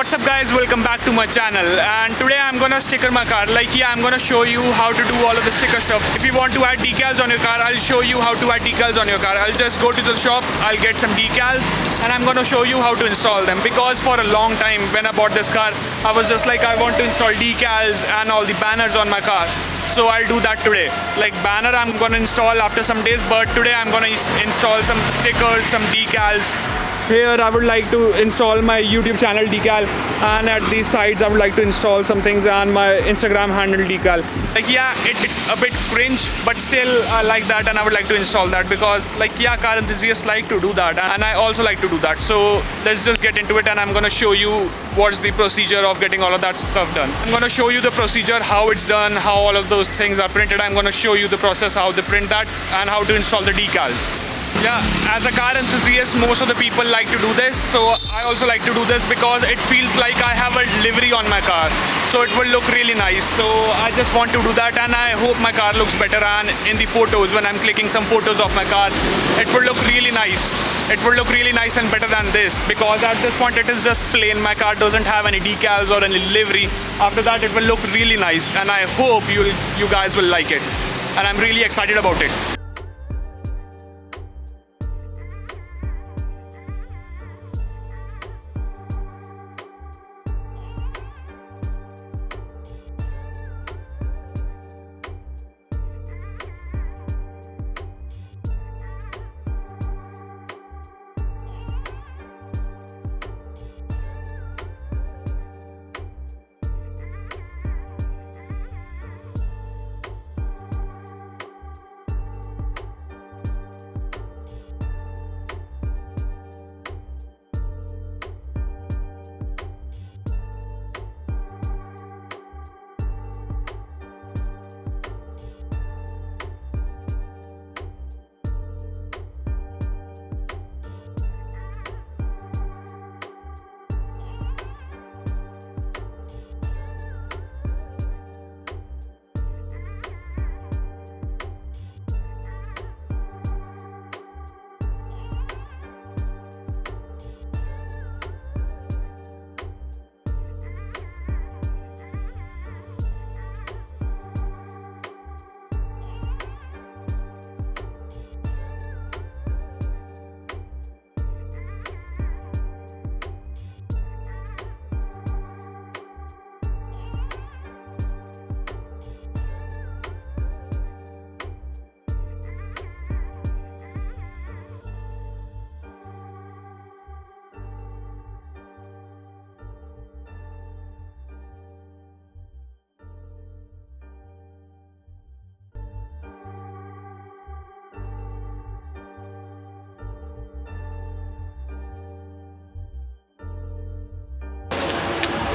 What's up guys, welcome back to my channel, and today I'm gonna sticker my car. I'm gonna show you how to do all of the sticker stuff. If you want to add decals on your car, I'll show you how to add decals on your car. I'll just go to the shop, I'll get some decals, and I'm gonna show you how to install them. Because for a long time when I bought this car, I was just like, I want to install decals and all the banners on my car. So I'll do that today. Like banner I'm gonna install after some days, but today I'm gonna install some stickers, some decals. Here I would like to install my YouTube channel decal, and at these sides I would like to install some things on my Instagram handle decal. It's a bit cringe, but still I like that, and I would like to install that because car enthusiasts like to do that, and I also like to do that. So let's just get into it, and I'm gonna show you what's the procedure of getting all of that stuff done. I'm gonna show you the procedure, how it's done, how all of those things are printed. I'm gonna show you the process, how they print that, and how to install the decals. As a car enthusiast, most of the people like to do this, so I also like to do this because it feels like I have a livery on my car, so it will look really nice. So I just want to do that, and I hope my car looks better, and in the photos, when I'm clicking some photos of my car, it will look really nice. It will look really nice and better than this, because at this point it is just plain. My car doesn't have any decals or any livery. After that it will look really nice, and I hope you guys will like it, and I'm really excited about it.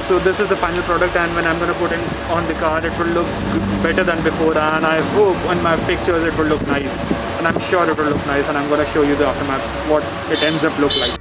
So this is the final product, and when I'm going to put it on the car, it will look better than before, and I hope on my pictures it will look nice, and I'm sure it will look nice, and I'm going to show you the aftermath, what it ends up look like.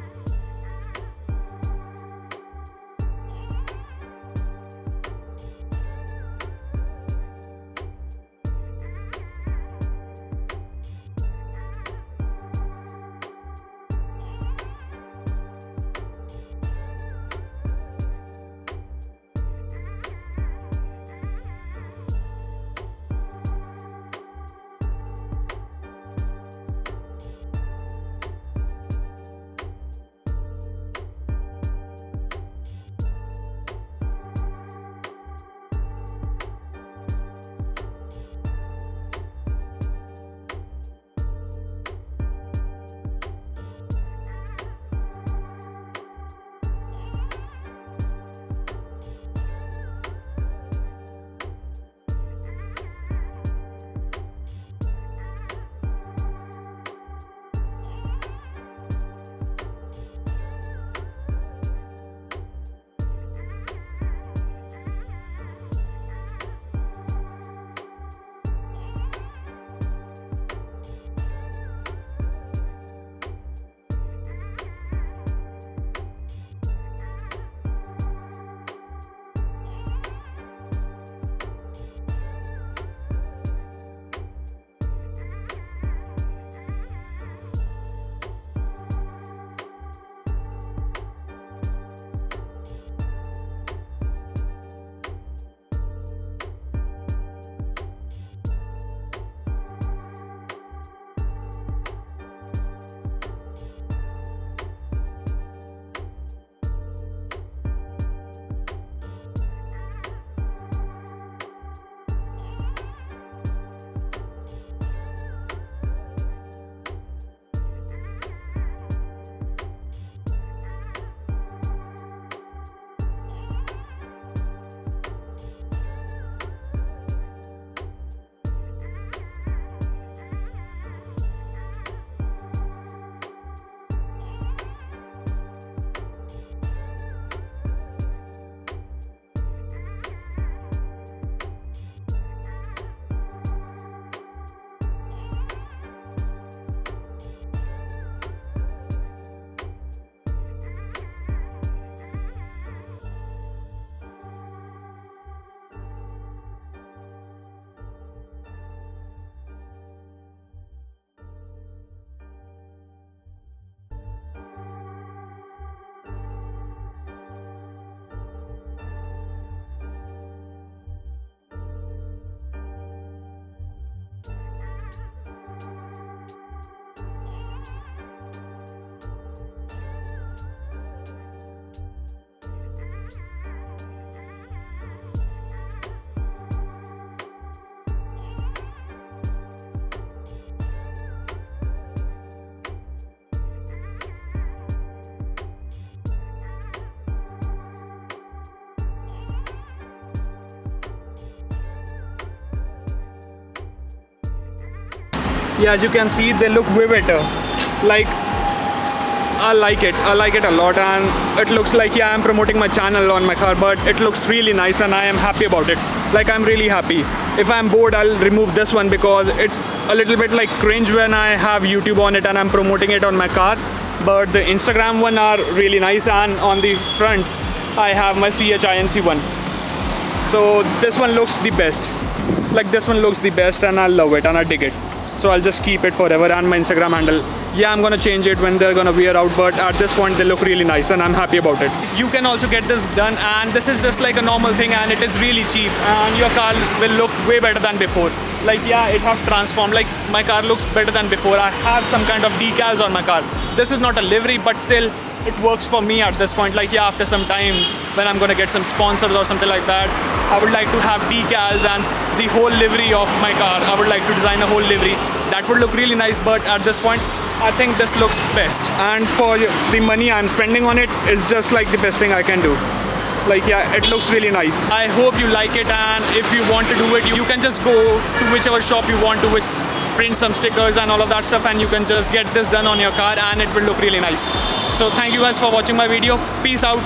Yeah, as you can see, they look way better. Like, I like it a lot, and it looks like, yeah, I'm promoting my channel on my car, but it looks really nice and I am happy about it. Like, I'm really happy. If I'm bored, I'll remove this one because it's a little bit like cringe when I have YouTube on it and I'm promoting it on my car. But the Instagram one are really nice, and on the front I have my CHINC one. So this one looks the best. Like, this one looks the best and I love it and I dig it. So I'll just keep it forever. And my Instagram handle, yeah, I'm gonna change it when they're gonna wear out, but at this point they look really nice and I'm happy about it. You can also get this done, and this is just like a normal thing, and it is really cheap, and your car will look way better than before. Like, yeah, it have transformed. Like, my car looks better than before. I have some kind of decals on my car. This is not a livery, but still it works for me at this point. Like, yeah, after some time when I'm gonna get some sponsors or something like that, I would like to have decals and the whole livery of my car. I would like to design a whole livery. That would look really nice, but at this point I think this looks best. And for the money I'm spending on it, is just like the best thing I can do. Like, yeah, it looks really nice. I hope you like it, and if you want to do it, you can just go to whichever shop you want to, which print some stickers and all of that stuff, and you can just get this done on your car and it will look really nice. So thank you guys for watching my video. Peace out.